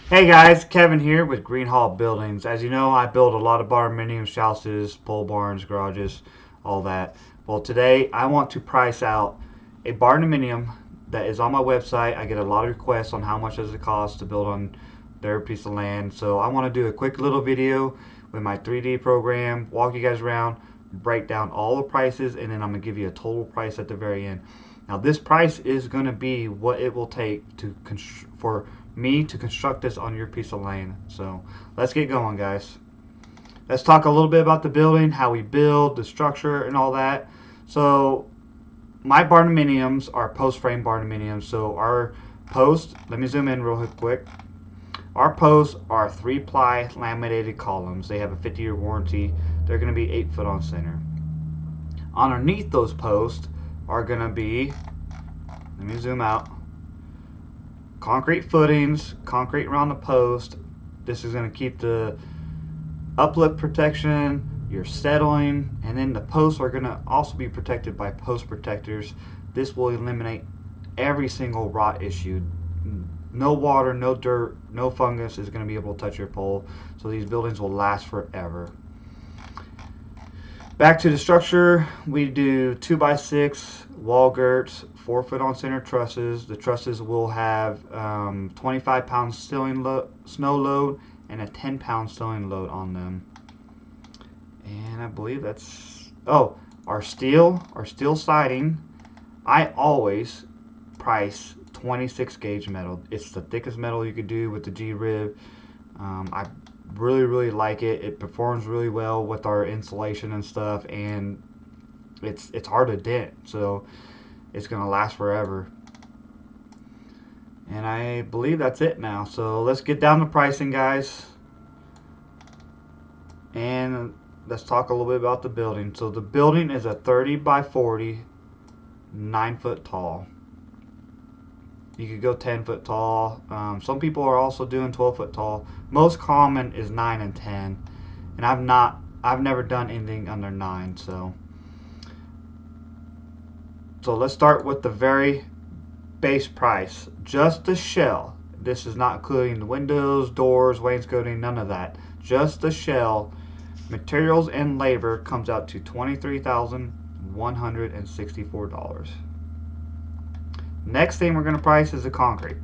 Hey guys, Kevin here with Green Hall Buildings. As you know, I build a lot of barndominium, Shouses, pole barns, garages, all that. Well, today I want to price out a barndominium that is on my website. I get a lot of requests on how much does it cost to build on their piece of land. So I want to do a quick little video with my 3D program, walk you guys around, break down all the prices, and then I'm going to give you a total price at the very end. Now this price is going to be what it will take to for me to construct this on your piece of land. So let's get going, guys. Let's talk a little bit about the building, how we build, the structure, and all that. So my barndominiums are post frame barndominiums. So our posts, let me zoom in real quick. Our posts are 3-ply laminated columns. They have a 50-year warranty. They're going to be 8 foot on center. Underneath those posts are going to be, let me zoom out, concrete footings, concrete around the post. This is going to keep the uplift protection, your settling, and then the posts are going to also be protected by post protectors. This will eliminate every single rot issue. No water, no dirt, no fungus is going to be able to touch your pole, so these buildings will last forever. Back to the structure, we do 2x6 wall girts, 4 foot on center trusses. The trusses will have 25 pounds snow load and a 10-pound sewing load on them. And I believe that's, oh, our steel siding, I always price 26 gauge metal. It's the thickest metal you could do with the G-rib. I really like it. It performs really well with our insulation and stuff, and it's hard to dent, so it's gonna last forever. And I believe that's it now. So let's get down to pricing, guys, and let's talk a little bit about the building. So the building is a 30 by 40, 9 foot tall. You could go 10 foot tall. Some people are also doing 12 foot tall. Most common is 9 and 10, and I've never done anything under 9. So let's start with the very base price. Just the shell. This is not including the windows, doors, wainscoting, none of that. Just the shell, materials and labor comes out to $23,164. Next thing we're going to price is the concrete.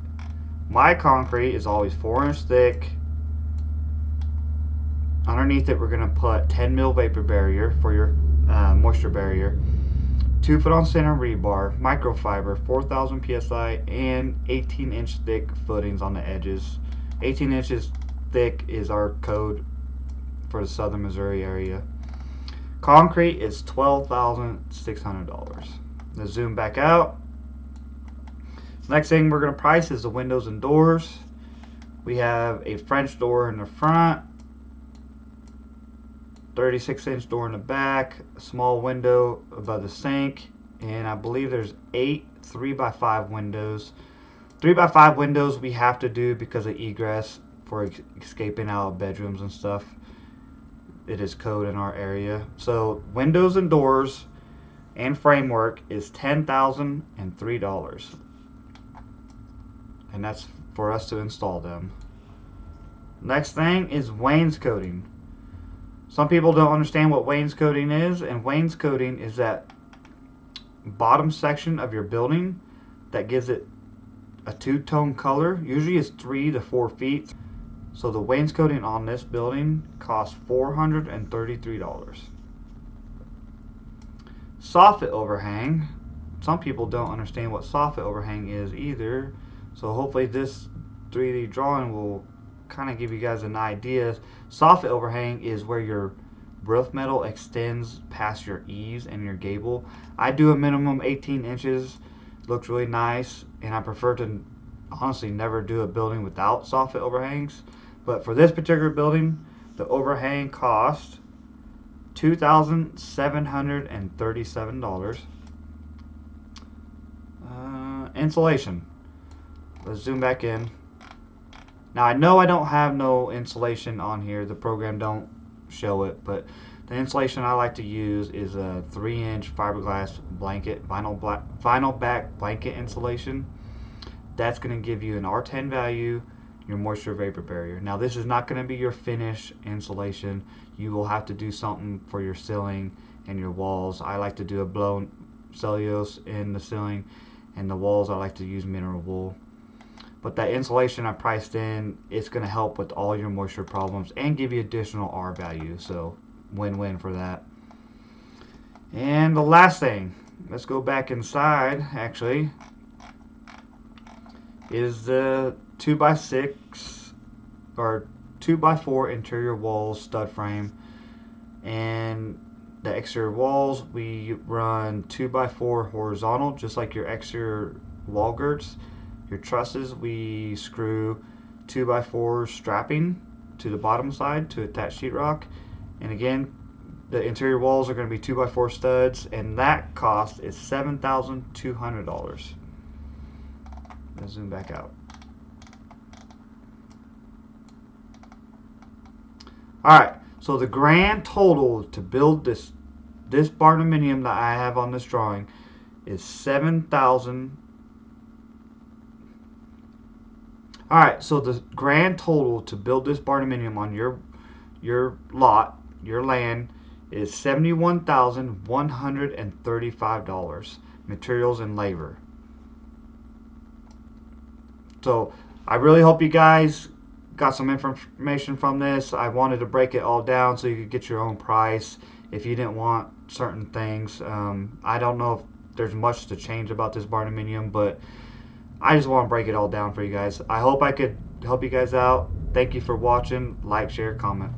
My concrete is always 4-inch thick. Underneath it, we're going to put 10 mil vapor barrier for your moisture barrier. 2 foot on center rebar, microfiber, 4,000 psi, and 18-inch thick footings on the edges. 18 inches thick is our code for the southern Missouri area. Concrete is $12,600. Let's zoom back out. Next thing we're going to price is the windows and doors. We have a French door in the front, 36-inch door in the back, a small window above the sink, and I believe there's 8 3x5 windows. 3x5 windows we have to do because of egress for escaping out of bedrooms and stuff. It is code in our area. So windows and doors and framework is $10,003. And that's for us to install them. Next thing is wainscoting. Some people don't understand what wainscoting is, and wainscoting is that bottom section of your building that gives it a two-tone color. Usually it's 3 to 4 feet. So the wainscoting on this building costs $433. Soffit overhang. Some people don't understand what soffit overhang is either. So hopefully this 3D drawing will kind of give you guys an idea. Soffit overhang is where your roof metal extends past your eaves and your gable. I do a minimum 18 inches. Looks really nice, and I prefer to honestly never do a building without soffit overhangs. But for this particular building, the overhang cost $2,737. Insulation. Let's zoom back in. Now I know I don't have no insulation on here. The program don't show it, but the insulation I like to use is a 3-inch fiberglass blanket, vinyl back blanket insulation. That's going to give you an R10 value, your moisture vapor barrier. Now this is not going to be your finish insulation. You will have to do something for your ceiling and your walls. I like to do a blown cellulose in the ceiling, and the walls I like to use mineral wool. But that insulation I priced in, it's going to help with all your moisture problems and give you additional R value. So win-win for that. And the last thing, let's go back inside actually, is the 2x6 or 2x4 interior walls stud frame. And the exterior walls, we run 2x4 horizontal, just like your exterior wall girts. Your trusses, we screw 2x4 strapping to the bottom side to attach sheetrock. And again, the interior walls are going to be 2x4 studs, and that cost is $7,200. Let's zoom back out. Alright, so the grand total to build this barndominium that I have on this drawing is $7,000. Alright, so the grand total to build this barndominium on your lot, your land, is $71,135, materials and labor. So I really hope you guys got some information from this. I wanted to break it all down so you could get your own price if you didn't want certain things. I don't know if there's much to change about this barndominium, but I just want to break it all down for you guys. I hope I could help you guys out. Thank you for watching. Like, share, comment.